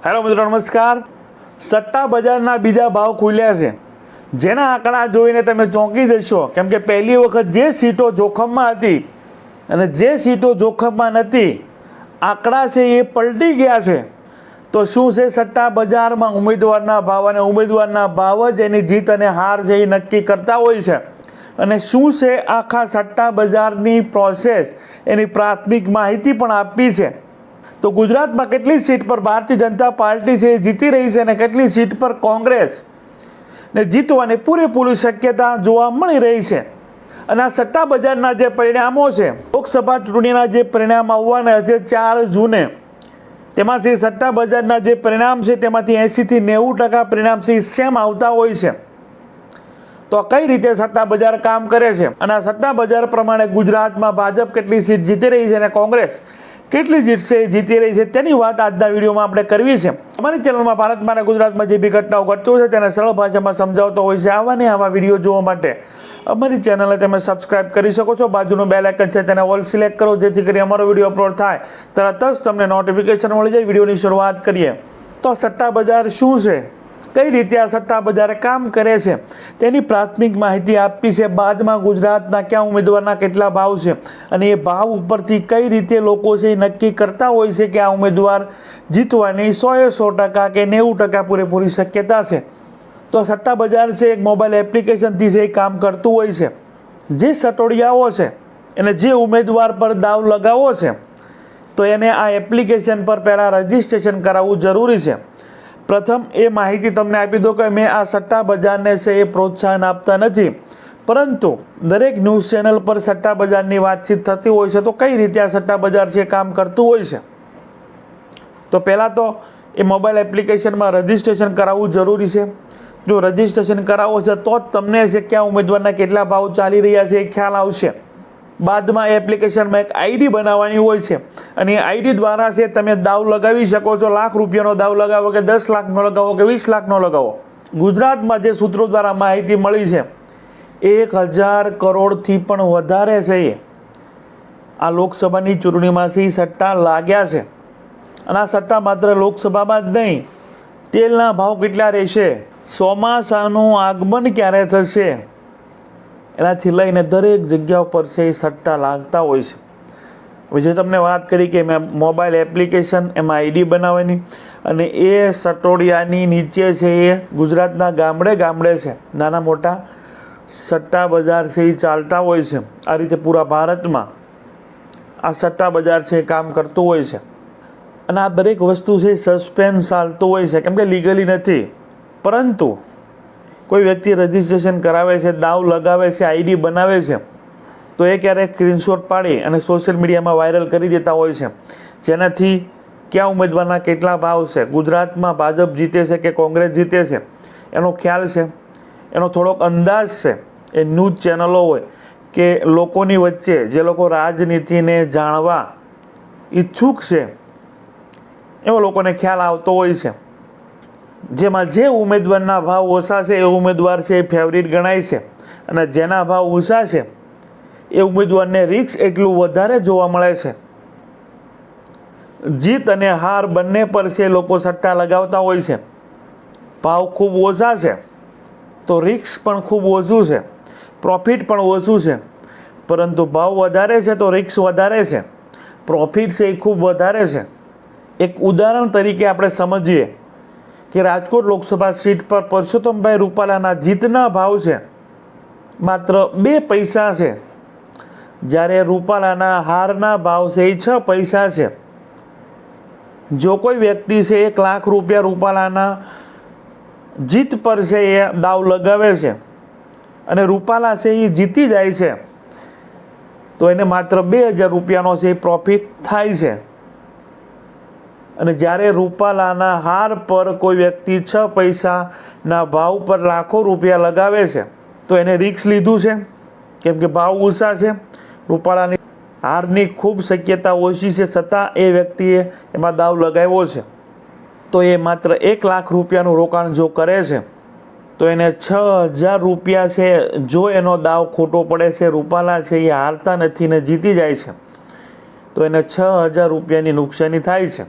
Hello મિત્રો, નમસ્કાર. સટ્ટા બજારના બીજા ભાવ ખુલ્યા છે, જેના આંકડા જોઈને તમે ચોંકી જશો. કેમ કે પહેલી વખત જે સીટો જોખમમાં હતી અને જે સીટો જોખમમાં નથી, આંકડા છે એ પલટી ગયા છે. તો શું છે સટ્ટા બજારમાં ઉમેદવારના ભાવ, અને ઉમેદવારના ભાવ જ એની જીત અને હાર છે એ નક્કી કરતા હોય છે. અને શું છે આખા સટ્ટા બજારની પ્રોસેસ, એની પ્રાથમિક માહિતી પણ આપી છે. તો ગુજરાતમાં કેટલી સીટ પર ભારતીય જનતા પાર્ટી છે એ જીતી રહી છે અને કેટલી સીટ પર કોંગ્રેસ ને જીતવાની પૂરેપૂરી શક્યતા જોવા મળી રહી છે. અને આ સટ્ટા બજારના જે પરિણામો છે, લોકસભા ચૂંટણીના જે પરિણામ આવવાના છે 4 જૂને, તેમાંથી સટ્ટા બજારના જે પરિણામ છે તેમાંથી 80 થી 90% પરિણામ છે સેમ આવતા હોય છે. તો કઈ રીતે સટ્ટા બજાર કામ કરે છે અને આ સટ્ટા બજાર પ્રમાણે ગુજરાતમાં ભાજપ કેટલી સીટ જીતી રહી છે અને કોંગ્રેસ કેટલી સીટ છે જીતી રહી છે, તેની વાત આજના વિડીયોમાં આપણે કરવી છે. અમારી ચેનલમાં ભારતમાં અને ગુજરાતમાં જે બી ઘટનાઓ ઘટતું છે તેને સરળ ભાષામાં સમજાવતો હોય છે. આવા વિડીયો જોવા માટે અમારી ચેનલને તમે સબસ્ક્રાઇબ કરી શકો છો. બાજુનું બેલ આઇકન છે તેને ઓલ સિલેક્ટ કરો, જેથી કરી અમારો વિડીયો અપલોડ થાય તરત જ તમને નોટિફિકેશન મળી જાય. વિડીયોની શરૂઆત કરીએ તો સટ્ટા બજાર શું છે, કઈ રીતે આ સટ્ટા બજાર કામ કરે છે, તેની પ્રાથમિક માહિતી આપી છે. બાદમાં ગુજરાતના કયા ઉમેદવારના કેટલા ભાવ છે અને એ ભાવ ઉપરથી કઈ રીતે લોકો છે એ નક્કી કરતા હોય છે કે આ ઉમેદવાર જીતવાની 100% કે 90% પૂરેપૂરી શક્યતા છે. તો સટ્ટા બજાર છે એક મોબાઈલ એપ્લિકેશનથી છે એ કામ કરતું હોય છે. જે સટોડિયાઓ છે એને જે ઉમેદવાર પર દાવ લગાવવો છે તો એને આ એપ્લિકેશન પર પહેલાં રજિસ્ટ્રેશન કરાવવું જરૂરી છે. પ્રથમ એ માહિતી તમને આપી દો કે મેં આ સટ્ટા બજારને છે એ પ્રોત્સાહન આપતા નથી, પરંતુ દરેક ન્યૂઝ ચેનલ પર સટ્ટા બજારની વાતચીત થતી હોય છે. તો કઈ રીતે આ સટ્ટા બજાર છે કામ કરતું હોય છે, તો પહેલાં તો એ મોબાઈલ એપ્લિકેશનમાં રજિસ્ટ્રેશન કરાવવું જરૂરી છે. જો રજિસ્ટ્રેશન કરાવો છે તો જ તમને છે ક્યાં ઉમેદવારના કેટલા ભાવ ચાલી રહ્યા છે એ ખ્યાલ આવશે. બાદમાં એ એપ્લિકેશનમાં એક આઈડી બનાવવાની હોય છે અને એ આઈડી દ્વારા છે તમે દાવ લગાવી શકો છો. ₹1,00,000નો દાવ લગાવો કે 10 લાખનો લગાવો કે 20 લાખનો લગાવો. ગુજરાતમાં જે સૂત્રો દ્વારા માહિતી મળી છે 1,000 કરોડથી પણ વધારે છે આ લોકસભાની ચૂંટણીમાં સટ્ટા લાગ્યા છે. અને આ સટ્ટા માત્ર લોકસભામાં જ નહીં, તેલના ભાવ કેટલા રહેશે, ચોમાસાનું આગમન ક્યારે થશે, એનાથી લઈને દરેક જગ્યા પર છે એ સટ્ટા લાગતા હોય છે. હવે જે તમને વાત કરી કે મેં મોબાઈલ એપ્લિકેશન એમાં આઈડી બનાવવાની, અને એ સટોડિયાની નીચે છે એ ગુજરાતના ગામડે છે નાના મોટા સટ્ટા બજાર છે એ ચાલતા હોય છે. આ રીતે પૂરા ભારતમાં આ સટ્ટા બજાર છે એ કામ કરતું હોય છે. અને આ દરેક વસ્તુ છે સસ્પેન્સ ચાલતું હોય છે, કેમ કે લીગલી નથી. પરંતુ કોઈ વ્યક્તિ રજિસ્ટ્રેશન કરાવે છે, દાવ લગાવે છે, આઈડી બનાવે છે, તો એ ક્યારેક સ્ક્રીનશોટ પાડી અને સોશિયલ મીડિયામાં વાયરલ કરી દેતા હોય છે, જેનાથી ક્યાં ઉમેદવારના કેટલા ભાવ છે, ગુજરાતમાં ભાજપ જીતે છે કે કોંગ્રેસ જીતે છે એનો ખ્યાલ છે, એનો થોડોક અંદાજ છે. એ ન્યૂઝ ચેનલો હોય કે લોકોની વચ્ચે જે લોકો રાજનીતિને જાણવા ઈચ્છુક છે એવા લોકોને ખ્યાલ આવતો હોય છે. જેમાં જે ઉમેદવારના ભાવ ઓછા છે એ ઉમેદવાર છે એ ફેવરિટ ગણાય છે, અને જેના ભાવ ઓછા છે એ ઉમેદવારને રિસ્ક એટલું વધારે જોવા મળે છે. જીત અને હાર બંને પર છે લોકો સટ્ટા લગાવતા હોય છે. ભાવ ખૂબ ઓછા છે તો રિસ્ક પણ ખૂબ ઓછું છે, પ્રોફિટ પણ ઓછું છે. પરંતુ ભાવ વધારે છે તો રિસ્ક વધારે છે, પ્રોફિટ છે એ ખૂબ વધારે છે. એક ઉદાહરણ તરીકે આપણે સમજીએ કે રાજકોટ લોકસભા સીટ પર પરસોત્તમભાઈ રૂપાલાના જીતના ભાવ છે માત્ર 2 પૈસા છે, જ્યારે રૂપાલાના હારના ભાવ છે એ 6 પૈસા છે. જો કોઈ વ્યક્તિ છે ₹1,00,000 રૂપાલાના જીત પર છે એ દાવ લગાવે છે અને રૂપાલા છે એ જીતી જાય છે, તો એને માત્ર ₹2,000નો છે એ પ્રોફિટ થાય છે. અને જ્યારે રૂપાલાના હાર પર કોઈ વ્યક્તિ 6 પૈસાના ભાવ પર લાખો રૂપિયા લગાવે છે તો એને રિસ્ક લીધું છે, કેમ કે ભાવ ઓછા છે. રૂપાલાની હારની ખૂબ શક્યતા ઓછી છે, છતાં એ વ્યક્તિએ એમાં દાવ લગાવ્યો છે. તો એ માત્ર ₹1,00,000નું રોકાણ જો કરે છે તો એને ₹6,000 છે. જો એનો દાવ ખોટો પડે છે, રૂપાલા છે એ હારતા નથી ને જીતી જાય છે, તો એને ₹6,000ની નુકસાની થાય છે.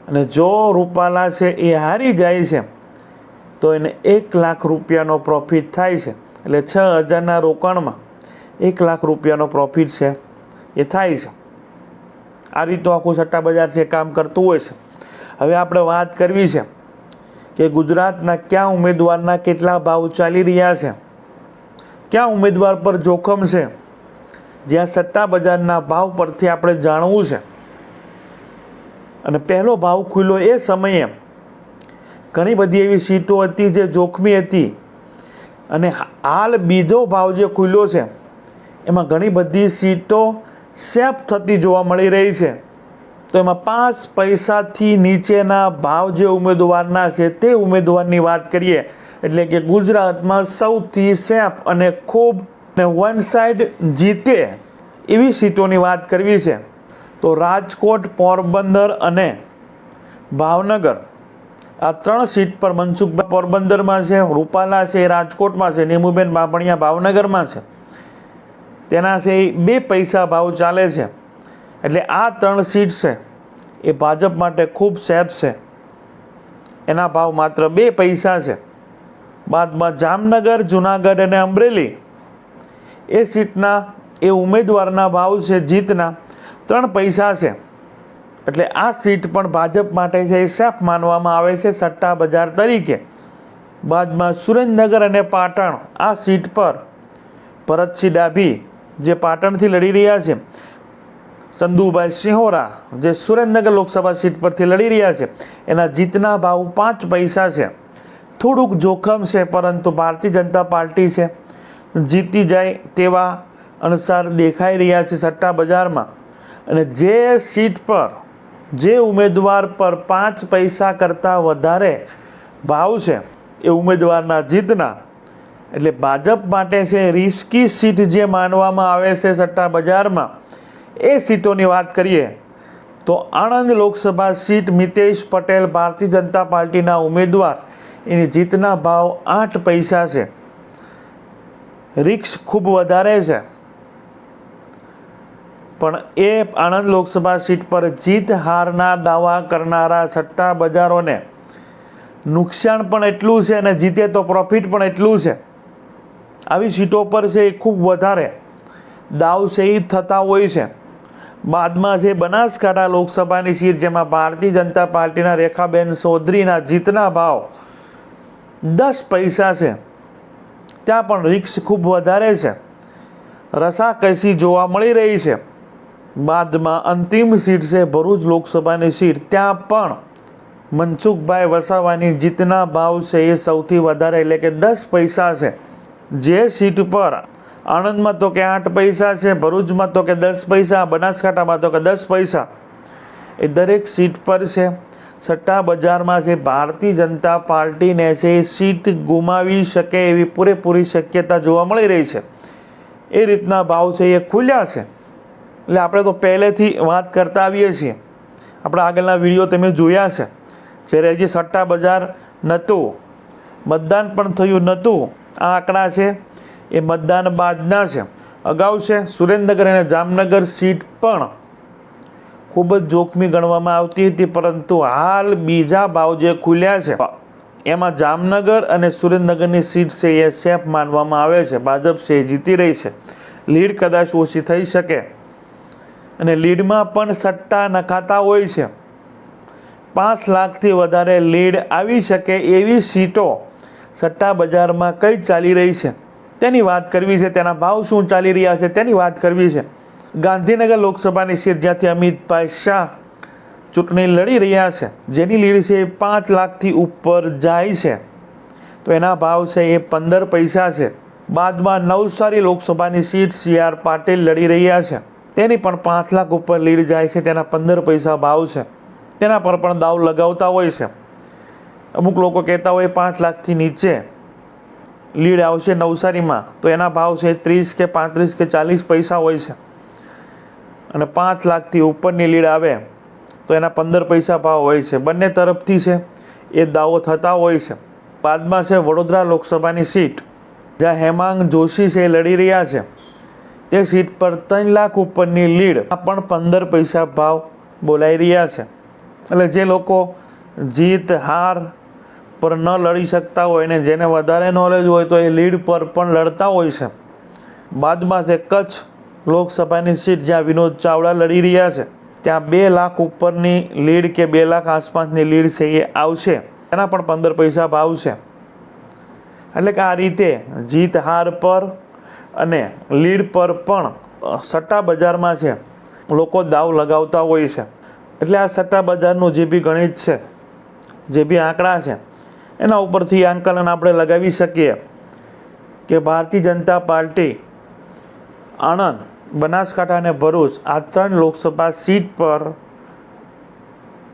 અને જો રૂપાલા છે એ હારી જાય છે તો એને 1 લાખ રૂપિયાનો પ્રોફિટ થાય છે. એટલે 6,000ના રોકાણમાં 1 લાખ રૂપિયાનો પ્રોફિટ છે એ થાય છે. આ રીતનું આખું સટ્ટા બજાર છે કામ કરતું હોય છે. હવે આપણે વાત કરવી છે કે ગુજરાતના કયા ઉમેદવારના કેટલા ભાવ ચાલી રહ્યા છે, કયા ઉમેદવાર પર જોખમ છે, જ્યાં સટ્ટા બજારના ભાવ પરથી આપણે જાણવું છે. અને પહેલો ભાવ ખુલ્યો એ સમયે ઘણી બધી એવી સીટો હતી જે જોખમી હતી, અને હાલ બીજો ભાવ જે ખુલ્યો છે એમાં ઘણી બધી સીટો સેફ થતી જોવા મળી રહી છે. તો એમાં 5 પૈસાથી નીચેના ભાવ જે ઉમેદવારના છે તે ઉમેદવારની વાત કરીએ, એટલે કે ગુજરાતમાં સૌથી સેફ અને ખૂબ વન સાઇડ જીતે એવી સીટોની વાત કરવી છે. તો રાજકોટ, પોરબંદર અને ભાવનગર આ 3 સીટ પર મનસુખભાઈ પોરબંદરમાં છે, રૂપાલા છે એ રાજકોટમાં છે, નીમુબેન બાંભણિયા ભાવનગરમાં છે. તેના છે 2 પૈસા ભાવ ચાલે છે. એટલે આ 3 સીટ છે એ ભાજપ માટે ખૂબ સેફ છે. એના ભાવ માત્ર 2 પૈસા છે. બાદમાં જામનગર, જુનાગઢ અને અમરેલી એ સીટના એ ઉમેદવારના ભાવ છે જીતના 3 પૈસા છે. એટલે આ સીટ પણ ભાજપ માટે છે એ સેફ માનવામાં આવે છે સટ્ટા બજાર તરીકે. બાદમાં સુરેન્દ્રનગર અને પાટણ આ સીટ પર ભરતસિંહ ડાભી જે પાટણથી લડી રહ્યા છે, ચંદુભાઈ સિંહોરા જે સુરેન્દ્રનગર લોકસભા સીટ પરથી લડી રહ્યા છે, એના જીતના ભાવ 5 પૈસા છે. થોડુંક જોખમ છે, પરંતુ ભારતીય જનતા પાર્ટી છે જીતી જાય તેવા અનુસાર દેખાઈ રહ્યા છે સટ્ટા બજારમાં. અને જે સીટ પર જે ઉમેદવાર પર 5 પૈસા કરતાં વધારે ભાવ છે એ ઉમેદવારના જીતના, એટલે ભાજપ માટે છે રિસ્કી સીટ જે માનવામાં આવે છે સટ્ટા બજારમાં, એ સીટોની વાત કરીએ તો આણંદ લોકસભા સીટ મિતેશ પટેલ ભારતીય જનતા પાર્ટીના ઉમેદવાર, એની જીતના ભાવ 8 પૈસા છે. રિસ્ક ખૂબ વધારે છે, પણ એ આણંદ લોકસભા સીટ પર જીત હારના દાવા કરનારા સટ્ટા બજારોને નુકસાન પણ એટલું છે અને જીતે તો પ્રોફિટ પણ એટલું છે. આવી સીટો પર છે એ ખૂબ વધારે દાવ છે એ થતા હોય છે. બાદમાં છે બનાસકાંઠા લોકસભાની સીટ, જેમાં ભારતીય જનતા પાર્ટીના રેખાબેન ચૌધરીના જીતના ભાવ 10 પૈસા છે. ત્યાં પણ રિસ્ક ખૂબ વધારે છે, રસાકસી જોવા મળી રહી છે. બાદમાં અંતિમ સીટ છે ભરૂચ લોકસભાની સીટ, ત્યાં પણ મનસુખભાઈ વસાવાની જીતના ભાવ છે એ સૌથી વધારે, એટલે કે 10 પૈસા છે. જે સીટ પર આણંદમાં તો કે 8 પૈસા છે, ભરૂચમાં તો કે 10 પૈસા, બનાસકાંઠામાં તો કે 10 પૈસા, એ દરેક સીટ પર છે સટ્ટા બજારમાં છે ભારતીય જનતા પાર્ટીને છે એ સીટ ગુમાવી શકે એવી પૂરેપૂરી શક્યતા જોવા મળી રહી છે. એ રીતના ભાવ છે એ ખુલ્યા છે. એટલે આપણે તો પહેલેથી વાત કરતા આવીએ છીએ, આપણા આગળના વિડીયો તમે જોયા છે. જ્યારે હજી સટ્ટા બજાર નહોતું, મતદાન પણ થયું નહોતું, આ આંકડા છે એ મતદાન બાદના છે. અગાઉ છે સુરેન્દ્રનગર અને જામનગર સીટ પણ ખૂબ જ જોખમી ગણવામાં આવતી હતી, પરંતુ હાલ બીજા ભાવ જે ખુલ્યા છે એમાં જામનગર અને સુરેન્દ્રનગરની સીટ છે એ સેફ માનવામાં આવે છે. ભાજપ છે એ જીતી રહી છે. લીડ કદાચ ઓછી થઈ શકે, અને લીડમાં પણ સટ્ટા નખાતા હોય છે. 5 લાખથી વધારે લીડ આવી શકે એવી સીટો સટ્ટા બજારમાં કઈ ચાલી રહી છે તેની વાત કરવી છે. તેના ભાવ શું ચાલી રહ્યા છે તેની વાત કરવી છે. ગાંધીનગર લોકસભાની સીટ, જ્યાંથી અમિતભાઈ શાહ ચૂંટણી લડી રહ્યા છે, જેની લીડ છે 5 લાખથી ઉપર જાય છે, તો એના ભાવ છે એ 15 પૈસા છે. બાદમાં નવસારી લોકસભાની સીટ CR પાટીલ લડી રહ્યા છે, તેની પણ 5 લાખ ઉપર લીડ જાય છે, તેના 15 પૈસા ભાવ છે. તેના પર પણ દાવ લગાવતા હોય છે. અમુક લોકો કહેતા હોય 5 લાખથી નીચે લીડ આવશે નવસારીમાં, તો એના ભાવ છે 30 કે 35 કે 40 પૈસા હોય છે, અને 5 લાખથી ઉપરની લીડ આવે તો એના 15 પૈસા ભાવ હોય છે. બંને તરફથી છે એ દાવો થતા હોય છે. બાદમાં છે વડોદરા લોકસભાની સીટ, જ્યાં હેમાંગ જોશી છે એ લડી રહ્યા છે, તે સીટ પર 3 લાખ ઉપરની લીડ પણ 15 પૈસા ભાવ બોલાઈ રહ્યા છે. એટલે જે લોકો જીત હાર પર ન લડી શકતા હોય ને જેને વધારે નોલેજ હોય તો એ લીડ પર પણ લડતા હોય છે. બાદમાં છે કચ્છ લોકસભાની સીટ જ્યાં વિનોદ ચાવડા લડી રહ્યા છે. ત્યાં 2 લાખ ઉપરની લીડ કે 2 લાખ આસપાસની લીડ છે એ આવશે. એના પણ 15 પૈસા ભાવ છે. એટલે કે આ રીતે જીત હાર પર અને લીડ પર પણ સટ્ટા બજારમાં છે લોકો દાવ લગાવતા હોય છે. એટલે આ સટ્ટા બજારનું જે બી ગણિત છે, જે બી આંકડા છે, એના ઉપરથી આંકલન આપણે લગાવી શકીએ કે ભારતીય જનતા પાર્ટી આણંદ, બનાસકાંઠા અને ભરૂચ આ 3 લોકસભા સીટ પર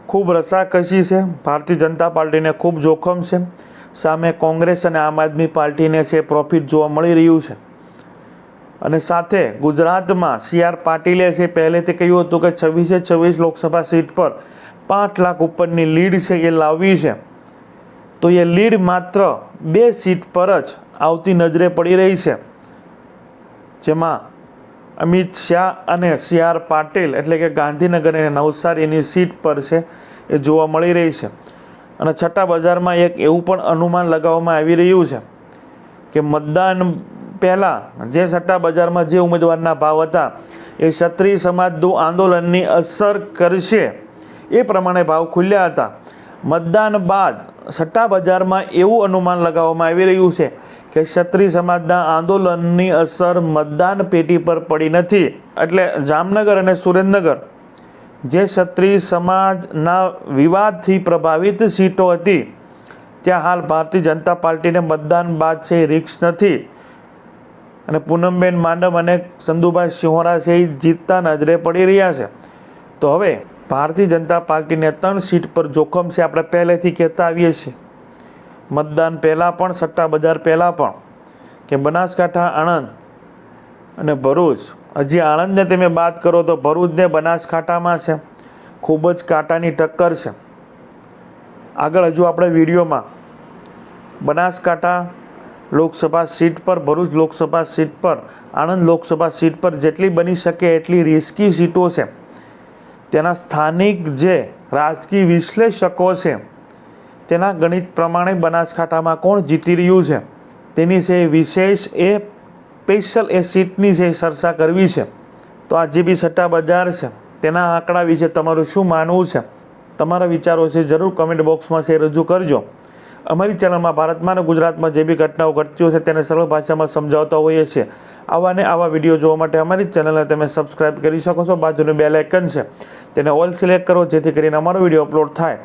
ખૂબ રસાકસી છે. ભારતીય જનતા પાર્ટીને ખૂબ જોખમ છે. સામે કોંગ્રેસ અને આમ આદમી પાર્ટીને છે પ્રોફિટ જોવા મળી રહ્યું છે. અને સાથે ગુજરાતમાં CR પાટીલે છે પહેલેથી કહ્યું હતું કે 26 લોકસભા સીટ પર 5 લાખ ઉપરની લીડ છે એ લાવવી છે. તો એ લીડ માત્ર 2 સીટ પર જ આવતી નજરે પડી રહી છે, જેમાં અમિત શાહ અને CR પાટીલ એટલે કે ગાંધીનગર અને નવસારીની સીટ પર છે એ જોવા મળી રહી છે. અને છઠ્ઠા બજારમાં એક એવું પણ અનુમાન લગાવવામાં આવી રહ્યું છે કે મતદાન પહેલાં જે સટ્ટા બજારમાં જે ઉમેદવારના ભાવ હતા એ ક્ષત્રિય સમાજનું આંદોલનની અસર કરશે એ પ્રમાણે ભાવ ખુલ્યા હતા. મતદાન બાદ સટ્ટા બજારમાં એવું અનુમાન લગાવવામાં આવી રહ્યું છે કે ક્ષત્રિય સમાજના આંદોલનની અસર મતદાન પેટી પર પડી નથી. એટલે જામનગર અને સુરેન્દ્રનગર જે ક્ષત્રિય સમાજના વિવાદથી પ્રભાવિત સીટો હતી ત્યાં હાલ ભારતીય જનતા પાર્ટીને મતદાન બાદ છે એ રિસ્ક નથી. અને પૂનમબેન માડમ અને સંધુભાઈ સિંહોરા છે એ જીતતા નજરે પડી રહ્યા છે. તો હવે ભારતીય જનતા પાર્ટીને 3 સીટ પર જોખમ છે. આપણે પહેલેથી કહેતા આવીએ છીએ મતદાન પહેલાં પણ, સટ્ટા બજાર પહેલાં પણ, કે બનાસકાંઠા, આણંદ અને ભરૂચ. હજી આણંદને તમે વાત કરો તો ભરૂચને બનાસકાંઠામાં છે ખૂબ જ કાંટાની ટક્કર છે. આગળ હજુ આપણે વિડીયોમાં બનાસકાંઠા લોકસભા સીટ પર, ભરૂચ લોકસભા સીટ પર, આણંદ લોકસભા સીટ પર જેટલી બની શકે એટલી રિસ્કી સીટો છે તેના સ્થાનિક જે રાજકીય વિશ્લેષકો છે તેના ગણિત પ્રમાણે બનાસકાંઠામાં કોણ જીતી રહ્યું છે તેની છે વિશેષ એ સ્પેશિયલ એ સીટની છે ચર્ચા કરવી છે. તો આ જે બી સટ્ટા બજાર છે તેના આંકડા વિશે તમારું શું માનવું છે? તમારા વિચારો છે જરૂર કમેન્ટ બોક્સમાં છે રજૂ કરજો. અમારી ચેનલમાં ભારતમાં અને ગુજરાતમાં જે બી ઘટનાઓ ઘટતી હોય છે તેને સરળ ભાષામાં સમજાવતા હોઈએ છીએ. આવા ને આવા વિડીયો જોવા માટે અમારી ચેનલને તમે સબસ્ક્રાઈબ કરી શકો છો. બાજુનું બેલ આઇકન છે તેને ઓલ સિલેક્ટ કરો જેથી કરીને અમારો વિડીયો અપલોડ થાય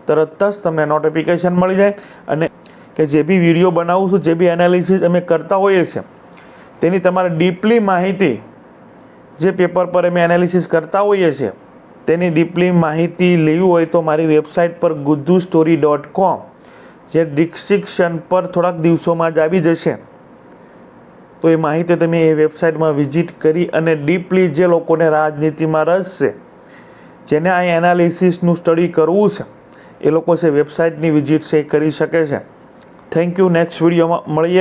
તરત જ તમને નોટિફિકેશન મળી જાય. અને કે જે બી વિડીયો બનાવું છું, જે બી એનાલિસિસ અમે કરતા હોઈએ છીએ તેની તમારે ડીપલી માહિતી, જે પેપર પર અમે એનાલિસિસ કરતા હોઈએ છીએ તેની ડીપલી માહિતી લેવી હોય તો મારી વેબસાઇટ પર guddustory.com જે ડિસ્ક્રિપ્શન પર થોડાક દિવસોમાં જ આવી જશે. તો એ માહિતી તમે એ વેબસાઇટમાં વિઝિટ કરી અને ડીપલી જે લોકોને રાજનીતિમાં રસ છે, જેને આ એનાલિસિસનું સ્ટડી કરવું છે, એ લોકો છે વેબસાઇટની વિઝિટ છે એ કરી શકે છે. Thank you. નેક્સ્ટ વિડીયોમાં મળીએ.